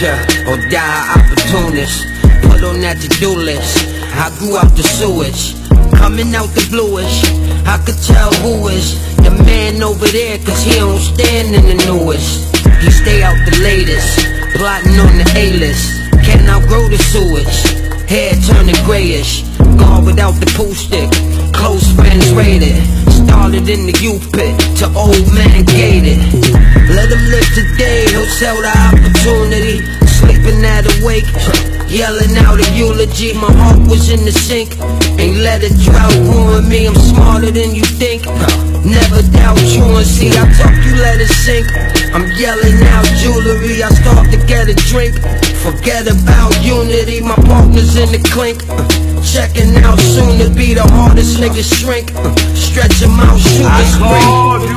Or die opportunist. Put on that to-do list. I grew out the sewage, coming out the bluish. I could tell who is the man over there, cause he don't stand in the newest. He stay out the latest, plotting on the A-list. Can't outgrow the sewage, hair turning grayish. Gone without the pool stick, close friends raided. Started in the youth pit, to old man gated. Let him live today, he'll sell the opportunity. Sleeping at awake, yelling out a eulogy. My heart was in the sink, ain't let a drought ruin me. I'm smarter than you think, never doubt you and see. I talk, you let it sink. I'm yelling out jewelry, I start to get a drink. Forget about unity, my partner's in the clink. Checking out soon to be the hardest nigga shrink. Stretch him out, shoot a spree.